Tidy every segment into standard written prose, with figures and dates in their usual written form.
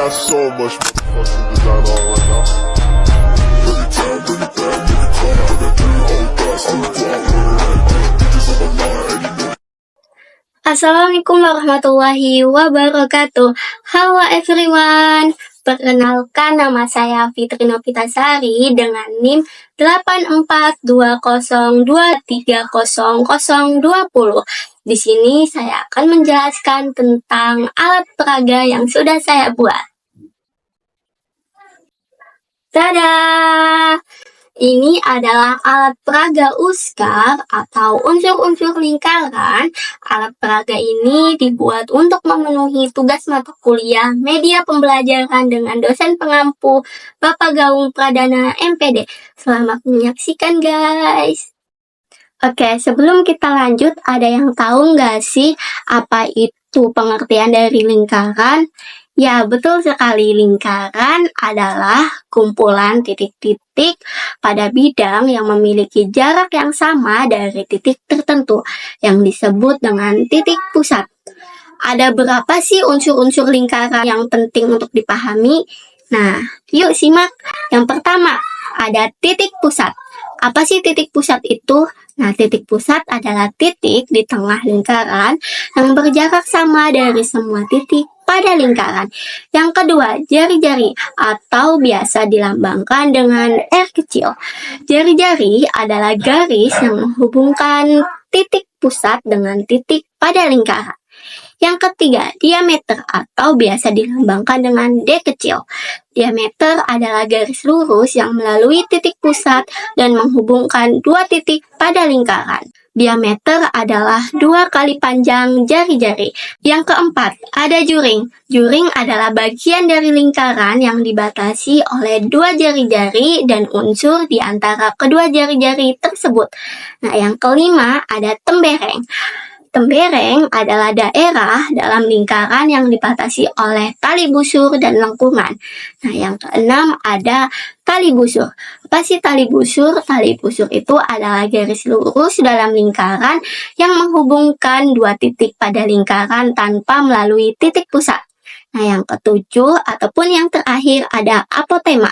got so much fucking design on right now. Bring it down, bring it back, make it clap. I got 3 old thoughts, I'm a guap. Bitches on my line, and you know. Assalamualaikum warahmatullahi wabarakatuh. Halo everyone. Perkenalkan, nama saya Fitri Novitasari dengan NIM 8420230020. Di sini saya akan menjelaskan tentang alat peraga yang sudah saya buat. Tada! Ini adalah alat peraga USKAR atau unsur-unsur lingkaran. Alat peraga ini dibuat untuk memenuhi tugas mata kuliah media pembelajaran dengan dosen pengampu Bapak Gaung Pradana MPD. Selamat menyaksikan guys. Oke, sebelum kita lanjut, ada yang tahu nggak sih apa itu pengertian dari lingkaran? Ya, betul sekali. Lingkaran adalah kumpulan titik-titik pada bidang yang memiliki jarak yang sama dari titik tertentu, yang disebut dengan titik pusat. Ada berapa sih unsur-unsur lingkaran yang penting untuk dipahami? Nah, yuk simak. Yang pertama, ada titik pusat. Apa sih titik pusat itu? Nah, titik pusat adalah titik di tengah lingkaran yang berjarak sama dari semua titik pada lingkaran. Yang kedua, jari-jari atau biasa dilambangkan dengan R kecil. Jari-jari adalah garis yang menghubungkan titik pusat dengan titik pada lingkaran. Yang ketiga, diameter atau biasa dilambangkan dengan D kecil. Diameter adalah garis lurus yang melalui titik pusat dan menghubungkan dua titik pada lingkaran. Diameter adalah 2 kali panjang jari-jari. Yang keempat, ada juring. Juring adalah bagian dari lingkaran yang dibatasi oleh 2 jari-jari dan unsur di antara kedua jari-jari tersebut. Nah, yang kelima, ada tembereng. Tembereng adalah daerah dalam lingkaran yang dibatasi oleh tali busur dan lengkungan. Nah, yang keenam ada tali busur. Apa sih tali busur? Tali busur itu adalah garis lurus dalam lingkaran yang menghubungkan dua titik pada lingkaran tanpa melalui titik pusat. Nah, yang ketujuh ataupun yang terakhir ada apotema.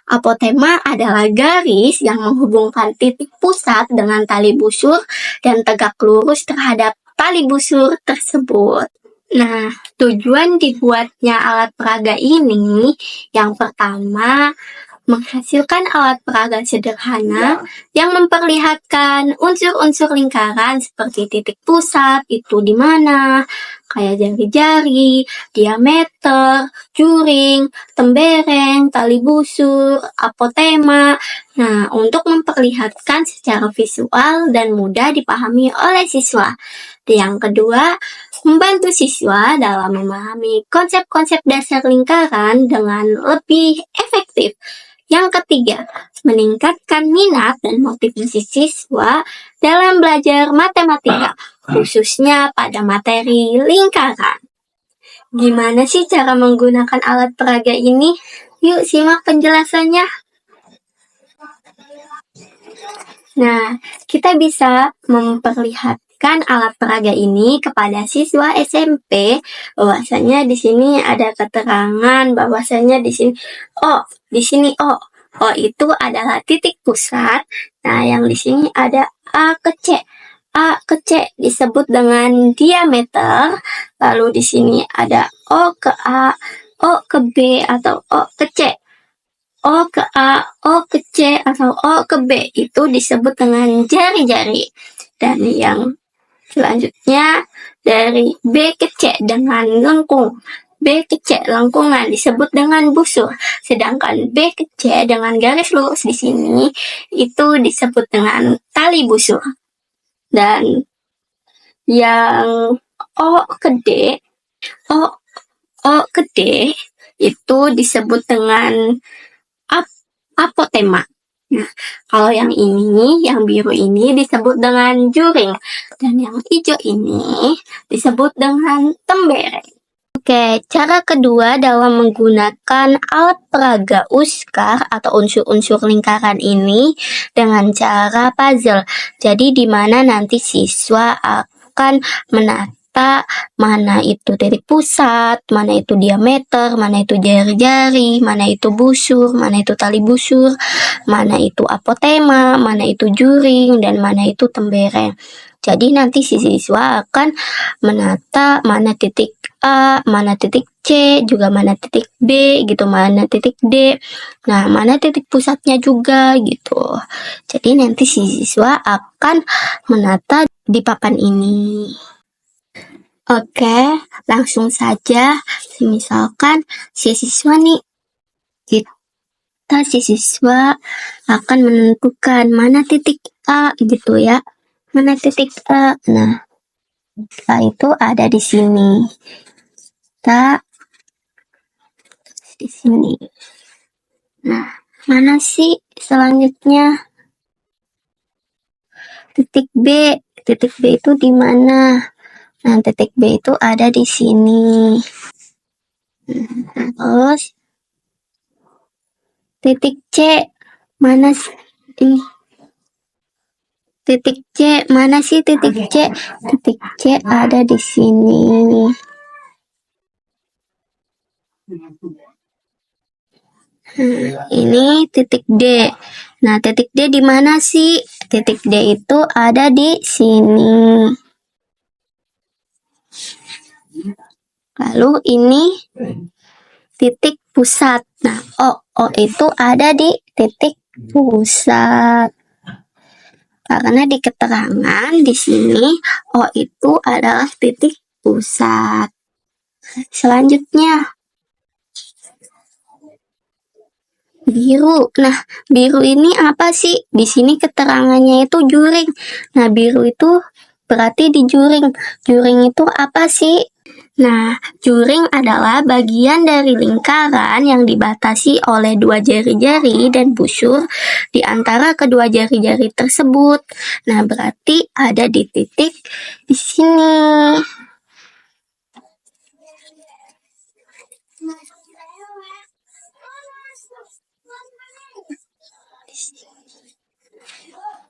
Apotema adalah garis yang menghubungkan titik pusat dengan tali busur dan tegak lurus terhadap tali busur tersebut. Nah, tujuan dibuatnya alat peraga ini, yang pertama, menghasilkan alat peraga sederhana yang memperlihatkan unsur-unsur lingkaran seperti titik pusat itu di mana, kayak jari-jari, diameter, juring, tembereng, tali busur, apotema. Nah, untuk memperlihatkan secara visual dan mudah dipahami oleh siswa. Yang kedua, membantu siswa dalam memahami konsep-konsep dasar lingkaran dengan lebih efektif. Yang ketiga, meningkatkan minat dan motivasi siswa dalam belajar matematika, khususnya pada materi lingkaran. Gimana sih cara menggunakan alat peraga ini? Yuk simak penjelasannya. Nah, kita bisa memperlihatkan alat peraga ini kepada siswa SMP. Bahwasanya di sini ada keterangan bahwasanya di sini O. O itu adalah titik pusat. Nah, yang di sini ada A ke C. A ke C disebut dengan diameter. Lalu di sini ada O ke A, O ke B atau O ke C. O ke A, O ke C atau O ke B itu disebut dengan jari-jari. Dan yang selanjutnya dari B ke C dengan lengkung. B ke C lengkungan disebut dengan busur. Sedangkan B ke C dengan garis lurus di sini itu disebut dengan tali busur. Dan yang O ke D, O ke D itu disebut dengan apotema. Nah, kalau yang ini, yang biru ini disebut dengan juring. Dan yang hijau ini disebut dengan tembereng. Oke, cara kedua dalam menggunakan alat peraga USKAR atau unsur-unsur lingkaran ini dengan cara puzzle. Jadi di mana nanti siswa akan menata menata mana itu titik pusat, mana itu diameter, mana itu jari-jari, mana itu busur, mana itu tali busur, mana itu apotema, mana itu juring, dan mana itu tembereng. Jadi nanti si siswa akan menata mana titik A, mana titik C, juga mana titik B gitu, mana titik D. Nah, mana titik pusatnya juga gitu. Jadi nanti si siswa akan menata di papan ini. Oke, langsung saja. Misalkan si siswa nih, si siswa akan menentukan mana titik A gitu ya. Mana titik A? Nah, A itu ada di sini. Kita di sini. Nah, mana sih selanjutnya? Titik B. Titik B itu di mana? Nah, titik B itu ada di sini. Terus titik C mana sih? Titik C mana sih titik C? Titik C ada di sini. Ini titik D. Nah, titik D di mana sih? Titik D itu ada di sini. Lalu ini titik pusat. Nah, O itu ada di titik pusat. Karena di keterangan di sini O itu adalah titik pusat. Selanjutnya biru. Nah, biru ini apa sih? Di sini keterangannya itu juring. Nah, biru itu berarti di juring. Juring itu apa sih? Nah, juring adalah bagian dari lingkaran yang dibatasi oleh dua jari-jari dan busur di antara kedua jari-jari tersebut. Nah, berarti ada di titik di sini.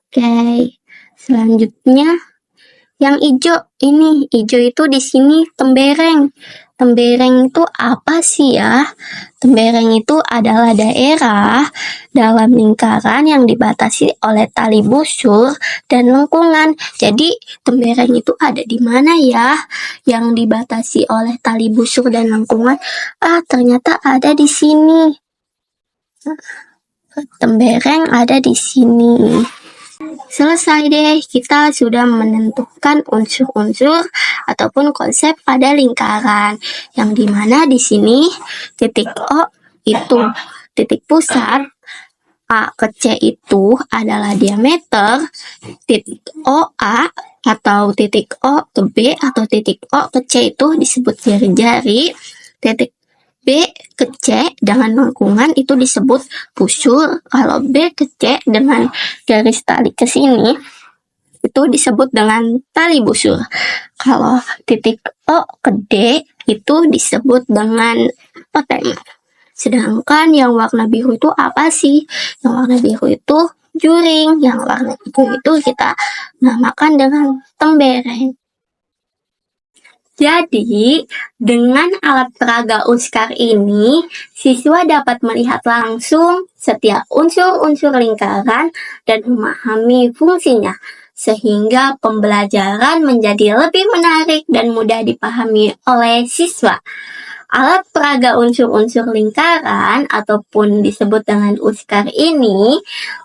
Oke, selanjutnya yang hijau. Ini hijau itu di sini tembereng. Tembereng itu apa sih ya? Tembereng itu adalah daerah dalam lingkaran yang dibatasi oleh tali busur dan lengkungan. Jadi tembereng itu ada di mana ya? Yang dibatasi oleh tali busur dan lengkungan? Ternyata ada di sini. Tembereng ada di sini. Selesai deh, kita sudah menentukan unsur-unsur ataupun konsep pada lingkaran. Yang dimana di sini titik O itu titik pusat, A ke C itu adalah diameter, titik OA atau titik O ke B atau titik O ke C itu disebut jari-jari, titik B ke C dengan lengkungan itu disebut busur. Kalau B ke C dengan garis tali ke sini itu disebut dengan tali busur. Kalau titik O ke D itu disebut dengan apotema. Sedangkan yang warna biru itu apa sih? Yang warna biru itu juring. Yang warna hijau itu kita namakan dengan tembereng. Jadi, dengan alat peraga USKAR ini, siswa dapat melihat langsung setiap unsur-unsur lingkaran dan memahami fungsinya, sehingga pembelajaran menjadi lebih menarik dan mudah dipahami oleh siswa. Alat peraga unsur-unsur lingkaran ataupun disebut dengan USKAR ini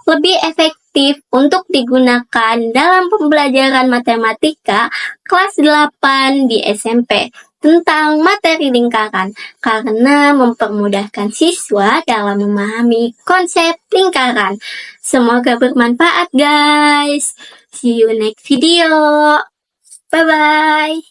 lebih efektif untuk digunakan dalam pembelajaran matematika kelas 8 di SMP tentang materi lingkaran karena mempermudahkan siswa dalam memahami konsep lingkaran. Semoga bermanfaat guys. See you next video. Bye-bye.